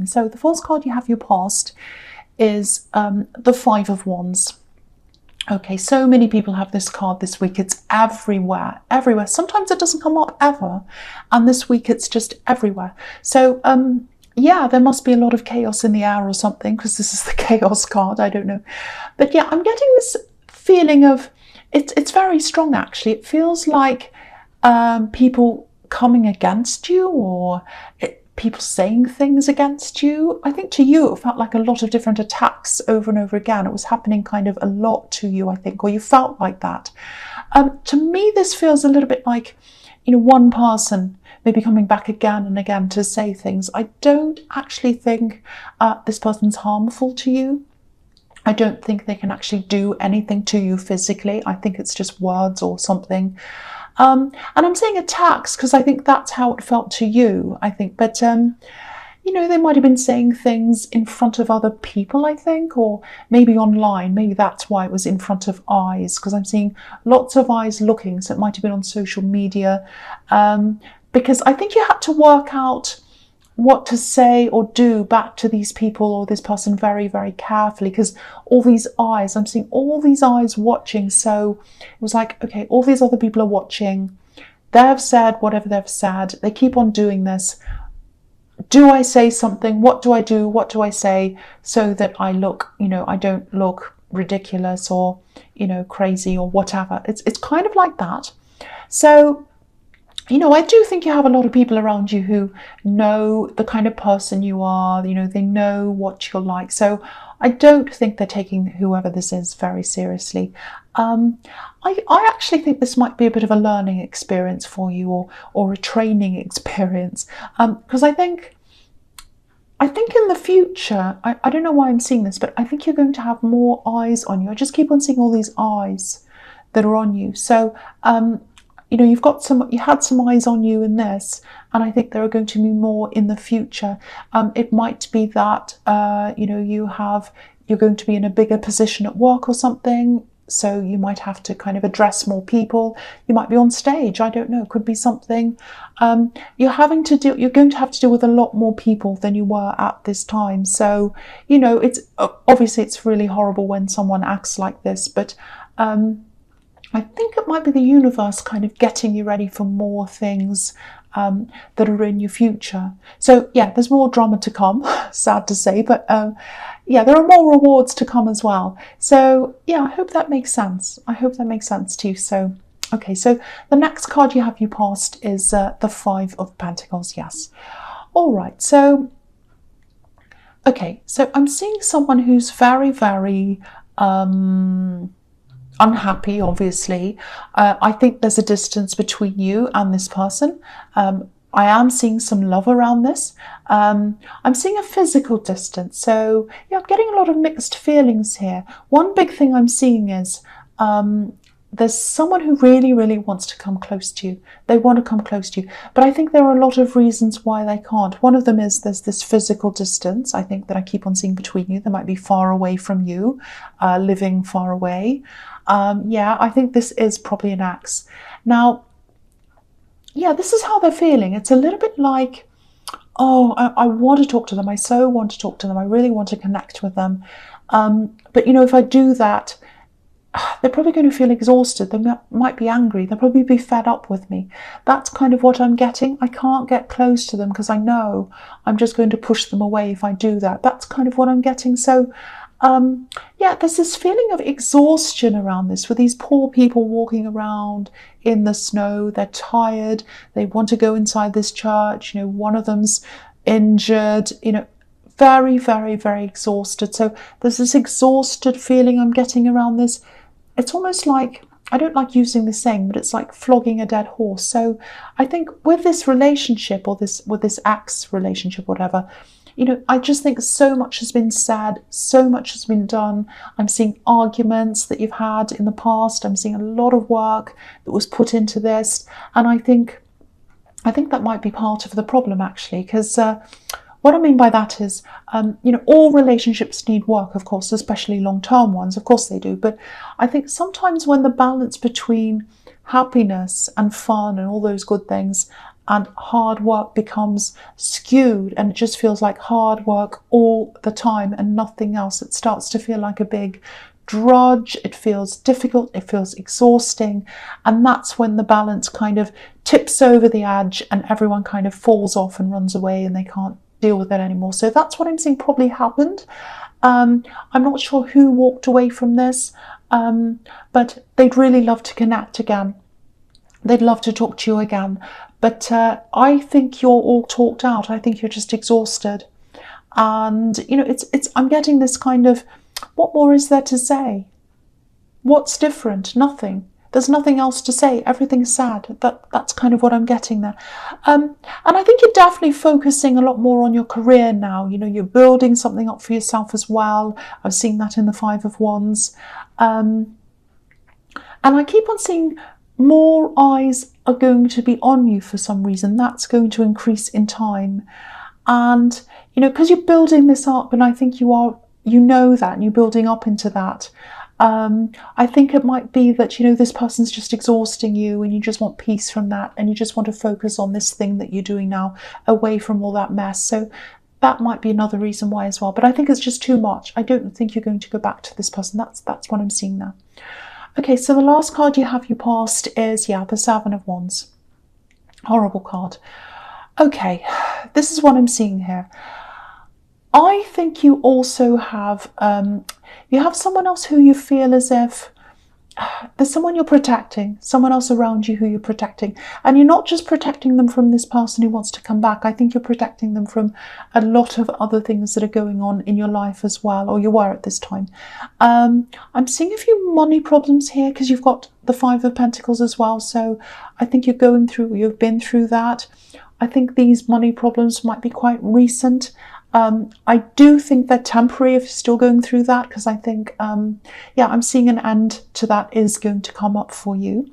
So the first card you have your past is the Five of Wands. Okay, so many people have this card this week. It's everywhere, everywhere. Sometimes it doesn't come up ever, and this week it's just everywhere. So yeah, there must be a lot of chaos in the air or something, because this is the chaos card. I don't know, but yeah, I'm getting this feeling of it's very strong actually. It feels like people coming against you, or people saying things against you. I think to you it felt like a lot of different attacks over and over again. It was happening kind of a lot to you, I think, or you felt like that. To me, this feels a little bit like, one person maybe coming back again and again to say things. I don't actually think this person's harmful to you. I don't think they can actually do anything to you physically. I think it's just words or something. And I'm saying attacks because I think that's how it felt to you, I think. But, they might have been saying things in front of other people, I think, or maybe online. Maybe that's why it was in front of eyes, because I'm seeing lots of eyes looking. So it might have been on social media, because I think you had to work out what to say or do back to these people or this person very, very carefully, because all these eyes, I'm seeing all these eyes watching. So it was like, okay, all these other people are watching. They've said whatever they've said. They keep on doing this. Do I say something? What do I do? What do I say so that I look, I don't look ridiculous or, crazy or whatever. It's kind of like that. So I do think you have a lot of people around you who know the kind of person you are, they know what you're like. So I don't think they're taking whoever this is very seriously. I actually think this might be a bit of a learning experience for you, or a training experience. Because I think in the future, I don't know why I'm seeing this, but I think you're going to have more eyes on you. I just keep on seeing all these eyes that are on you. So, you had some eyes on you in this, and I think there are going to be more in the future. It might be that, you're going to be in a bigger position at work or something. So you might have to kind of address more people. You might be on stage. I don't know. It could be something. You're going to have to deal with a lot more people than you were at this time. So, it's obviously it's really horrible when someone acts like this, but, I think it might be the universe kind of getting you ready for more things that are in your future. So yeah, there's more drama to come, sad to say, but yeah, there are more rewards to come as well. So yeah, I hope that makes sense. I hope that makes sense to you. So, okay, so the next card you have you passed is the Five of Pentacles, yes. All right, so, okay, so I'm seeing someone who's very, very, unhappy, obviously. I think there's a distance between you and this person. I am seeing some love around this. I'm seeing a physical distance. So yeah, I'm getting a lot of mixed feelings here. One big thing I'm seeing is there's someone who really, really wants to come close to you. They want to come close to you. But I think there are a lot of reasons why they can't. One of them is there's this physical distance, I think, that I keep on seeing between you. They might be far away from you, living far away. Yeah, I think this is probably an axe. Now, yeah, this is how they're feeling. It's a little bit like, oh, I want to talk to them. I so want to talk to them. I really want to connect with them. But, if I do that, they're probably going to feel exhausted. They might be angry. They'll probably be fed up with me. That's kind of what I'm getting. I can't get close to them because I know I'm just going to push them away if I do that. That's kind of what I'm getting. So, yeah, there's this feeling of exhaustion around this, with these poor people walking around in the snow. They're tired. They want to go inside this church. One of them's injured, very, very, very exhausted. So there's this exhausted feeling I'm getting around this. It's almost like, I don't like using this saying, but it's like flogging a dead horse. So I think with this relationship, or with this axe relationship, whatever, I just think so much has been said, so much has been done. I'm seeing arguments that you've had in the past. I'm seeing a lot of work that was put into this. And I think that might be part of the problem, actually, because what I mean by that is, all relationships need work, of course, especially long-term ones. Of course they do. But I think sometimes when the balance between happiness and fun and all those good things, and hard work becomes skewed and it just feels like hard work all the time and nothing else. It starts to feel like a big drudge. It feels difficult, it feels exhausting, and that's when the balance kind of tips over the edge and everyone kind of falls off and runs away and they can't deal with it anymore. So that's what I'm seeing probably happened. I'm not sure who walked away from this, but they'd really love to connect again. They'd love to talk to you again, but I think you're all talked out. I think you're just exhausted, and you know, I'm getting this kind of, what more is there to say? What's different? Nothing. There's nothing else to say. Everything's sad. That's kind of what I'm getting there. And I think you're definitely focusing a lot more on your career now. You know, you're building something up for yourself as well. I've seen that in the Five of Wands. And I keep on seeing more eyes are going to be on you for some reason. That's going to increase in time. And, you know, because you're building this up, and I think you know that, and you're building up into that. I think it might be that, you know, this person's just exhausting you and you just want peace from that, and you just want to focus on this thing that you're doing now, away from all that mess. So that might be another reason why as well. But I think it's just too much. I don't think you're going to go back to this person. That's what I'm seeing now. Okay, so the last card you have, your past, is, yeah, the Seven of Wands. Horrible card. Okay, this is what I'm seeing here. I think you also have, you have someone else who you feel as if there's someone you're protecting, someone else around you who you're protecting. And you're not just protecting them from this person who wants to come back. I think you're protecting them from a lot of other things that are going on in your life as well, or you were at this time. I'm seeing a few money problems here because you've got the Five of Pentacles as well. So I think you've been through that. I think these money problems might be quite recent. I do think they're temporary if you're still going through that, because I think, yeah, I'm seeing an end to that is going to come up for you.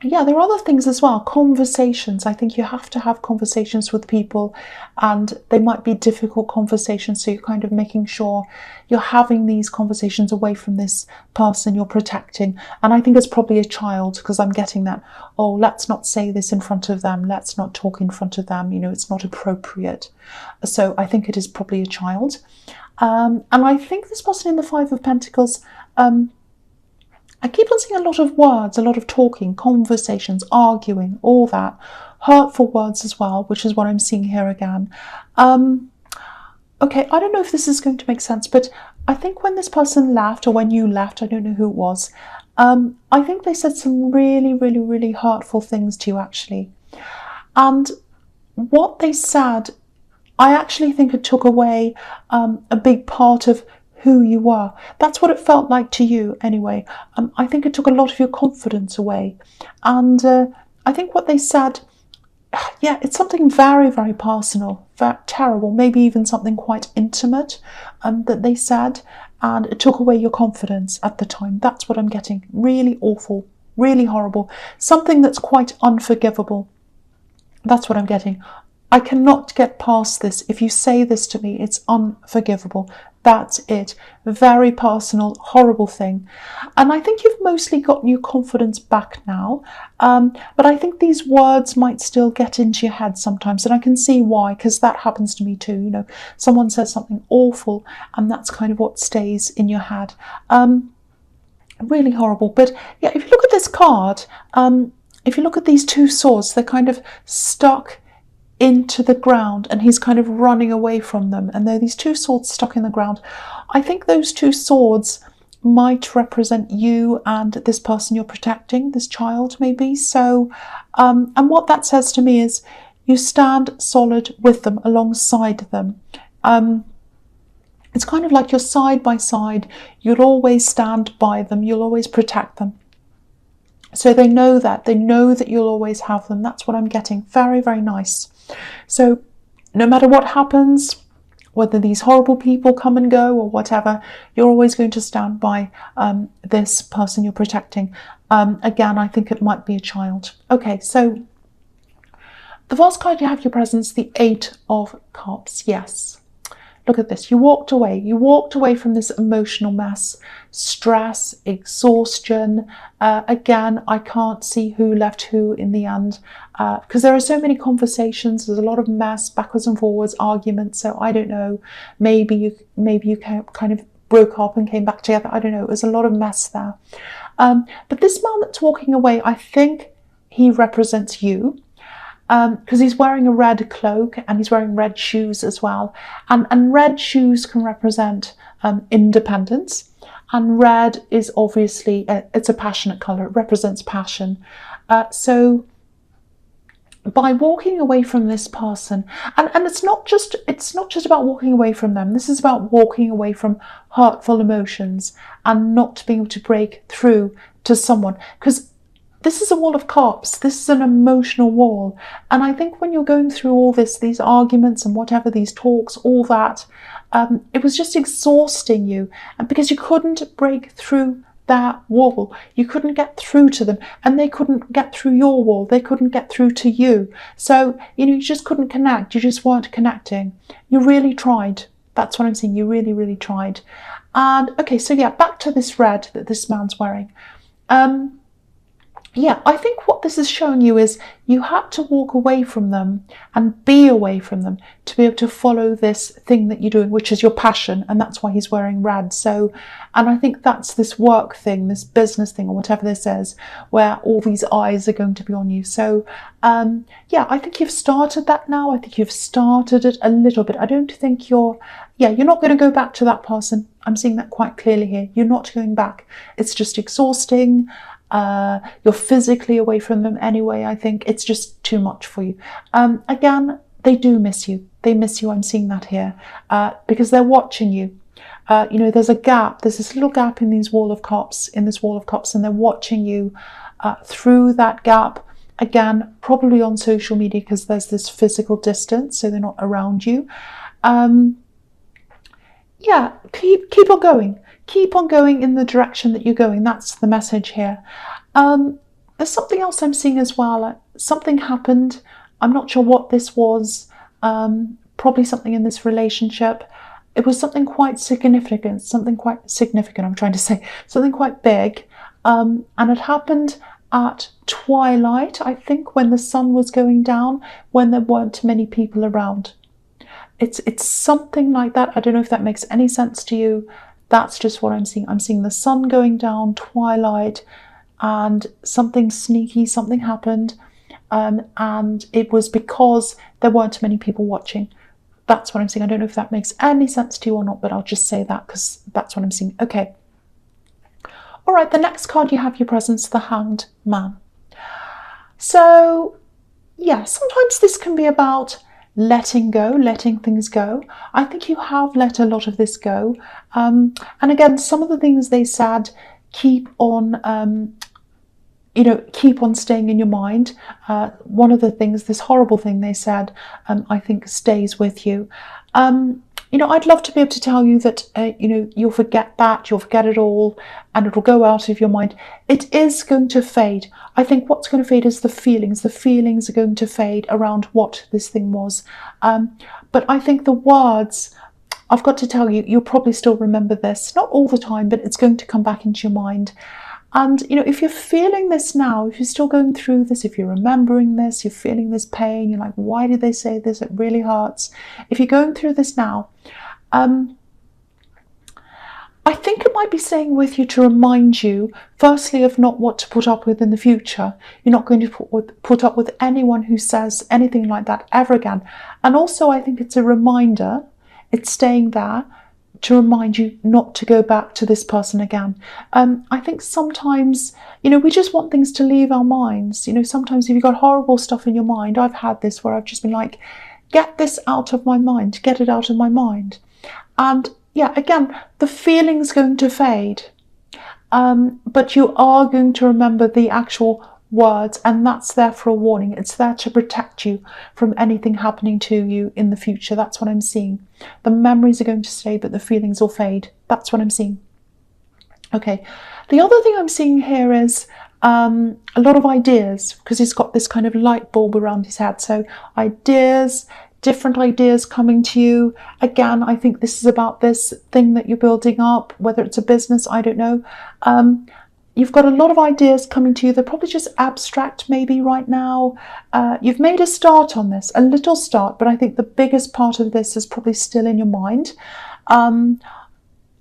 Yeah, there are other things as well. Conversations. I think you have to have conversations with people, and they might be difficult conversations. So you're kind of making sure you're having these conversations away from this person you're protecting. And I think it's probably a child, because I'm getting that, oh, let's not say this in front of them. Let's not talk in front of them. You know, it's not appropriate. So I think it is probably a child. And I think this person in the Five of Pentacles, I keep on seeing a lot of words, a lot of talking, conversations, arguing, all that. Hurtful words as well, which is what I'm seeing here again. Okay, I don't know if this is going to make sense, but I think when this person left, or when you left, I don't know who it was, I think they said some really, really, really hurtful things to you, actually. And what they said, I actually think it took away a big part of who you were. That's what it felt like to you anyway. I think it took a lot of your confidence away. And I think what they said, yeah, it's something very, very personal, very terrible, maybe even something quite intimate that they said, and it took away your confidence at the time. That's what I'm getting. Really awful, really horrible, something that's quite unforgivable. That's what I'm getting. I cannot get past this. If you say this to me, it's unforgivable. That's it. Very personal, horrible thing. And I think you've mostly gotten your confidence back now. But I think these words might still get into your head sometimes. And I can see why, because that happens to me too. You know, someone says something awful and that's kind of what stays in your head. Really horrible. But yeah, if you look at this card, if you look at these two swords, they're kind of stuck into the ground, and he's kind of running away from them, and there are these two swords stuck in the ground. I think those two swords might represent you and this person you're protecting, this child maybe. So and what that says to me is you stand solid with them, alongside them. It's kind of like you're side by side. You'll always stand by them, you'll always protect them. So they know that you'll always have them. That's what I'm getting. Very, very nice. So no matter what happens, whether these horrible people come and go or whatever, you're always going to stand by this person you're protecting. Again, I think it might be a child. Okay, so the last card you have your presence, the Eight of Cups. Yes. Look at this. You walked away. You walked away from this emotional mess, stress, exhaustion. Again, I can't see who left who in the end, because there are so many conversations. There's a lot of mess, backwards and forwards, arguments. So I don't know. Maybe you kind of broke up and came back together. I don't know. It was a lot of mess there. But this man that's walking away, I think he represents you. Because he's wearing a red cloak and he's wearing red shoes as well. And red shoes can represent independence. And red is obviously, it's a passionate colour. It represents passion. So by walking away from this person, and it's not just about walking away from them. This is about walking away from hurtful emotions and not being able to break through to someone. Because this is a wall of cups. This is an emotional wall. And I think when you're going through all this, these arguments and whatever, these talks, all that, it was just exhausting you. And because you couldn't break through that wall. You couldn't get through to them, and they couldn't get through your wall. They couldn't get through to you. So, you just couldn't connect. You just weren't connecting. You really tried. That's what I'm saying. You really, really tried. And okay, so yeah, back to this red that this man's wearing. Yeah, I think what this is showing you is you had to walk away from them and be away from them to be able to follow this thing that you're doing, which is your passion. And that's why he's wearing red. So, and I think that's this work thing, this business thing, or whatever this is, where all these eyes are going to be on you. So, yeah, I think you've started that now. I think you've started it a little bit. I don't think you're not going to go back to that person. I'm seeing that quite clearly here. You're not going back. It's just exhausting. You're physically away from them anyway. I think it's just too much for you. Again, they do miss you. They miss you. I'm seeing that here because they're watching you. There's a gap. There's this little gap in this wall of cups, and they're watching you through that gap. Again, probably on social media because there's this physical distance, so they're not around you. Yeah, keep on going. Keep on going in the direction that you're going. That's the message here. There's something else I'm seeing as well. Something happened. I'm not sure what this was. Probably something in this relationship. It was something quite significant. I'm trying to say something quite big. And it happened at twilight, I think, when the sun was going down, when there weren't many people around. It's something like that. I don't know if that makes any sense to you. That's just what I'm seeing. I'm seeing the sun going down, twilight, and something sneaky, something happened. And it was because there weren't many people watching. That's what I'm seeing. I don't know if that makes any sense to you or not, but I'll just say that because that's what I'm seeing. Okay. All right, the next card you have your presence, the Hanged Man. So, yeah, sometimes this can be about letting go, letting things go. I think you have let a lot of this go. And again, some of the things they said, keep on staying in your mind. One of the things, this horrible thing they said, I think stays with you. I'd love to be able to tell you that, you'll forget that, you'll forget it all, and it'll go out of your mind. It is going to fade. I think what's going to fade is the feelings. The feelings are going to fade around what this thing was. But I think the words, I've got to tell you, you'll probably still remember this. Not all the time, but it's going to come back into your mind. And, if you're feeling this now, if you're still going through this, if you're remembering this, you're feeling this pain, you're like, why did they say this? It really hurts. If you're going through this now, I think it might be staying with you to remind you, firstly, of not what to put up with in the future. You're not going to put up with anyone who says anything like that ever again. And also, I think it's a reminder, it's staying there, to remind you not to go back to this person again. I think sometimes, we just want things to leave our minds. Sometimes if you've got horrible stuff in your mind, I've had this where I've just been like, get this out of my mind, get it out of my mind. And yeah, again, the feeling's going to fade, but you are going to remember the actual words, and that's there for a warning. It's there to protect you from anything happening to you in the future. That's what I'm seeing. The memories are going to stay, but the feelings will fade. That's what I'm seeing. Okay. The other thing I'm seeing here is a lot of ideas, because he's got this kind of light bulb around his head. So ideas, different ideas coming to you. Again, I think this is about this thing that you're building up, whether it's a business, I don't know. You've got a lot of ideas coming to you. They're probably just abstract maybe right now. You've made a start on this, a little start, but I think the biggest part of this is probably still in your mind.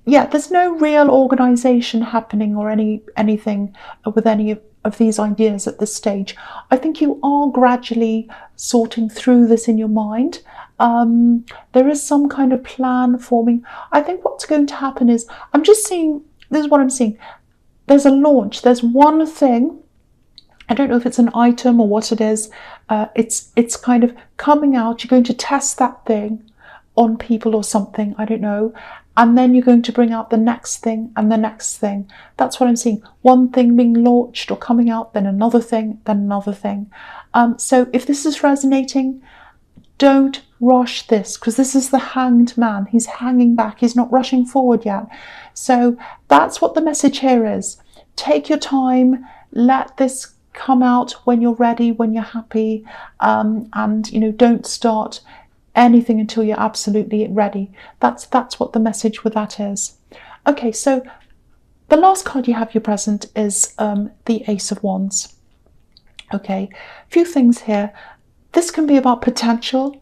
Yeah, there's no real organization happening or anything with any of these ideas at this stage. I think you are gradually sorting through this in your mind. There is some kind of plan forming. I think what's going to happen is, I'm just seeing, this is what I'm seeing. There's a launch, there's one thing, I don't know if it's an item or what it is, it's kind of coming out, you're going to test that thing on people or something, I don't know, and then you're going to bring out the next thing and the next thing. That's what I'm seeing, one thing being launched or coming out, then another thing, then another thing. So if this is resonating, don't rush this, because this is the Hanged Man. He's hanging back, he's not rushing forward yet. So that's what the message here is. Take your time, let this come out when you're ready, when you're happy, and you know, don't start anything until you're absolutely ready. That's what the message with that is. Okay, so the last card you have your present is the Ace of Wands. Okay, a few things here. This can be about potential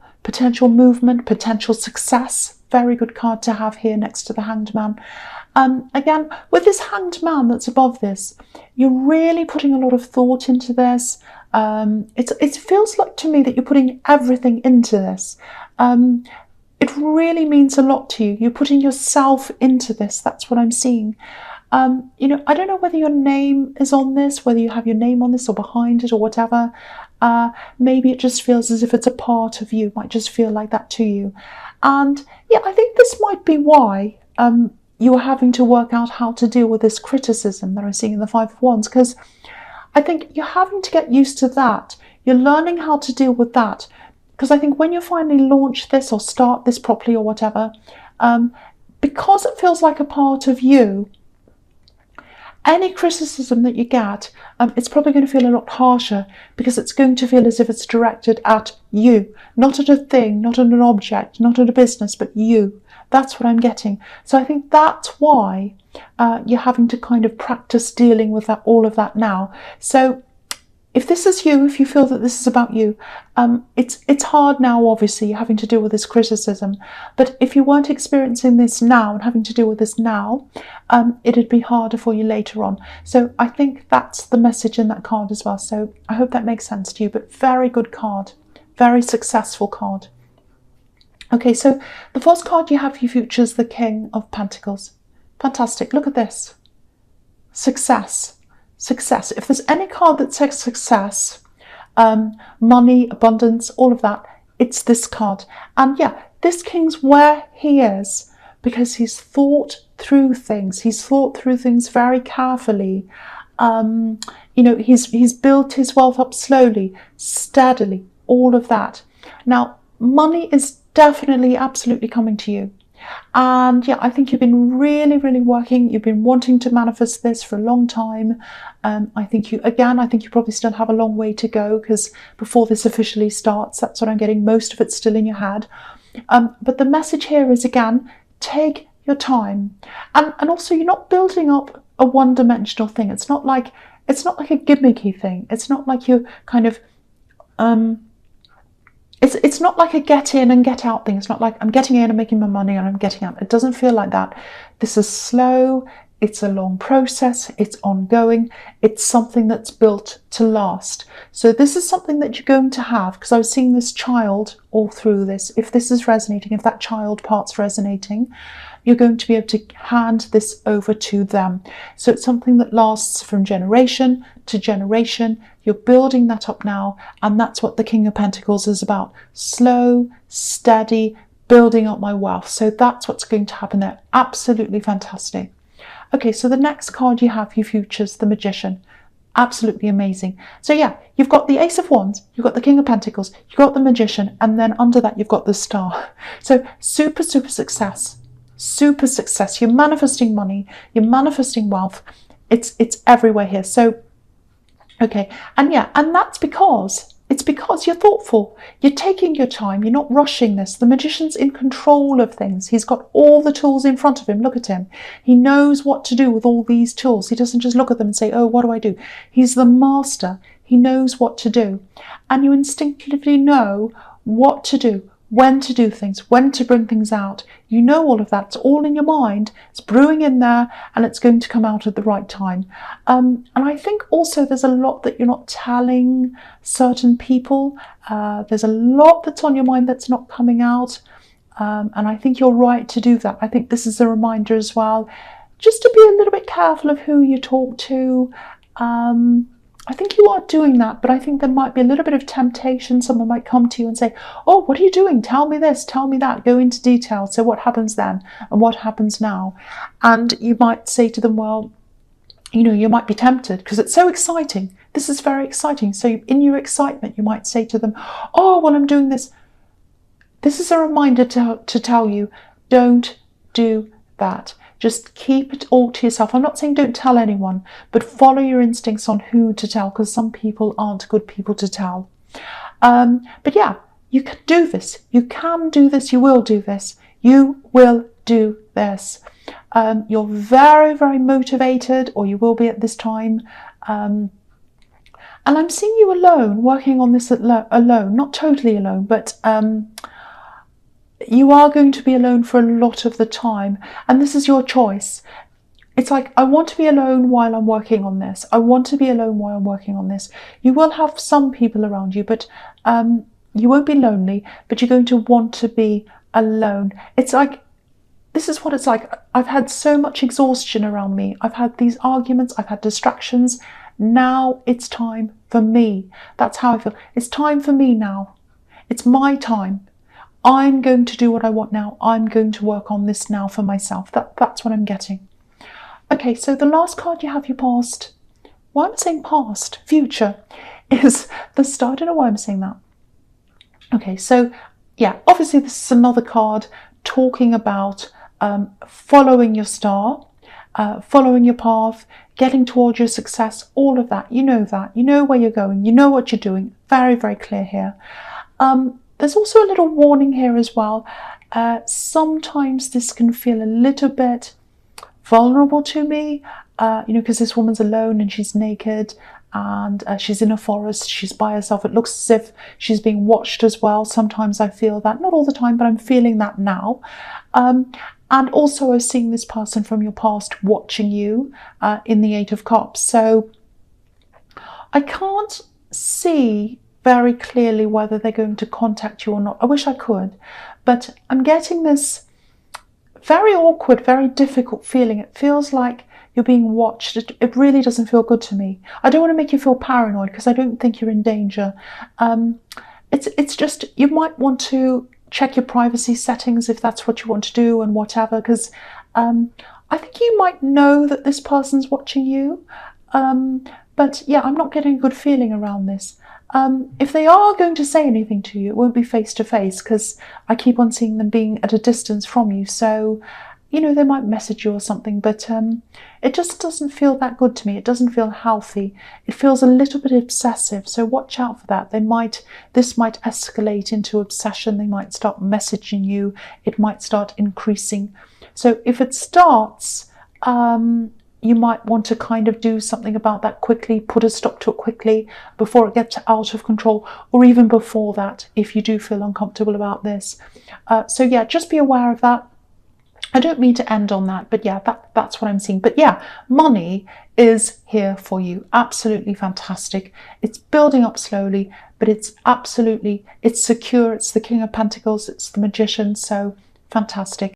movement, potential success. Very good card to have here next to the Hanged Man. Again, with this Hanged Man that's above this, you're really putting a lot of thought into this. It feels like to me that you're putting everything into this. It really means a lot to you. You're putting yourself into this. That's what I'm seeing. You know, I don't know whether your name is on this, whether you have your name on this or behind it or whatever. Maybe it just feels as if it's a part of you, might just feel like that to you. And yeah, I think this might be why you are having to work out how to deal with this criticism that I'm seeing in the Five of Wands, because I think you're having to get used to that. You're learning how to deal with that, because I think when you finally launch this or start this properly or whatever, because it feels like a part of you, any criticism that you get, it's probably going to feel a lot harsher, because it's going to feel as if it's directed at you, not at a thing, not at an object, not at a business, but you. That's what I'm getting. So I think that's why you're having to kind of practice dealing with that, all of that now. So if this is you, if you feel that this is about you, it's hard now, obviously, you're having to deal with this criticism. But if you weren't experiencing this now and having to deal with this now, it'd be harder for you later on. So I think that's the message in that card as well. So I hope that makes sense to you, but very good card, very successful card. Okay, so the first card you have for your future is the King of Pentacles. Fantastic, look at this. Success. Success. If there's any card that says success, money, abundance, all of that, it's this card. And yeah, this King's where he is because he's thought through things. He's thought through things very carefully. You know, he's built his wealth up slowly, steadily, all of that. Now, money is definitely, absolutely coming to you. And yeah, I think you've been really, really working. You've been wanting to manifest this for a long time. I think you probably still have a long way to go, because before this officially starts, that's what I'm getting. Most of it's still in your head. But the message here is, again, take your time. And also, you're not building up a one-dimensional thing. It's not like a gimmicky thing. It's not like you're kind of It's not like a get in and get out thing. It's not like I'm getting in and making my money and I'm getting out. It doesn't feel like that. This is slow. It's a long process. It's ongoing. It's something that's built to last. So this is something that you're going to have, because I was seeing this child all through this. If this is resonating, if that child part's resonating, you're going to be able to hand this over to them. So it's something that lasts from generation to generation. You're building that up now, and that's what the King of Pentacles is about. Slow, steady, building up my wealth. So that's what's going to happen there. Absolutely fantastic. Okay, so the next card you have, your futures, the Magician. Absolutely amazing. So yeah, you've got the Ace of Wands, you've got the King of Pentacles, you've got the Magician, and then under that you've got the Star. So super, super success. Super success. You're manifesting money, you're manifesting wealth. It's everywhere here. So okay, and yeah, and that's because It's because you're thoughtful. You're taking your time. You're not rushing this. The magician's in control of things. He's got all the tools in front of him. Look at him. He knows what to do with all these tools. He doesn't just look at them and say, oh, what do I do? He's the master. He knows what to do. And you instinctively know what to do, when to do things, when to bring things out. You know all of that. It's all in your mind. It's brewing in there, and it's going to come out at the right time. And I think also there's a lot that you're not telling certain people. There's a lot that's on your mind that's not coming out. And I think you're right to do that. I think this is a reminder as well, just to be a little bit careful of who you talk to. I think you are doing that, but I think there might be a little bit of temptation. Someone might come to you and say, oh, what are you doing? Tell me this, tell me that, go into detail. So what happens then and what happens now? And you might say to them, well, you might be tempted because it's so exciting. This is very exciting. So in your excitement, you might say to them, oh, well, I'm doing this. This is a reminder to tell you, don't do that. Just keep it all to yourself. I'm not saying don't tell anyone, but follow your instincts on who to tell, because some people aren't good people to tell. But yeah, you can do this. You can do this. You will do this. You will do this. You're very, very motivated, or you will be at this time. And I'm seeing you alone, working on this alone, not totally alone, but you are going to be alone for a lot of the time, and this is your choice. It's like, I want to be alone while I'm working on this. I want to be alone while I'm working on this. You will have some people around you, but you won't be lonely, but you're going to want to be alone. It's like, this is what it's like. I've had so much exhaustion around me. I've had these arguments. I've had distractions. Now it's time for me. That's how I feel. It's time for me now. It's my time. I'm going to do what I want now. I'm going to work on this now for myself. That's what I'm getting. Okay, so the last card you have, your past. Why I'm saying past, future, is the star. I don't know why I'm saying that. Okay, so yeah, obviously this is another card talking about following your star, following your path, getting towards your success, all of that. You know that. You know where you're going. You know what you're doing. Very, very clear here. There's also a little warning here as well. Sometimes this can feel a little bit vulnerable to me, because this woman's alone and she's naked and she's in a forest, she's by herself. It looks as if she's being watched as well. Sometimes I feel that, not all the time, but I'm feeling that now. And also I'm seeing this person from your past watching you in the Eight of Cups. So I can't see very clearly whether they're going to contact you or not. I wish I could, but I'm getting this very awkward, very difficult feeling. It feels like you're being watched. It really doesn't feel good to me. I don't want to make you feel paranoid because I don't think you're in danger. It's just, you might want to check your privacy settings if that's what you want to do and whatever, because I think you might know that this person's watching you. But yeah, I'm not getting a good feeling around this. If they are going to say anything to you, it won't be face to face, because I keep on seeing them being at a distance from you. So, they might message you or something, but it just doesn't feel that good to me. It doesn't feel healthy. It feels a little bit obsessive. So watch out for that. This might escalate into obsession. They might start messaging you. It might start increasing. So if it starts, you might want to kind of do something about that quickly, put a stop to it quickly before it gets out of control, or even before that, if you do feel uncomfortable about this. So yeah, just be aware of that. I don't mean to end on that, but yeah, that's what I'm seeing. But yeah, money is here for you. Absolutely fantastic. It's building up slowly, but it's secure. It's the King of Pentacles. It's the Magician. So fantastic.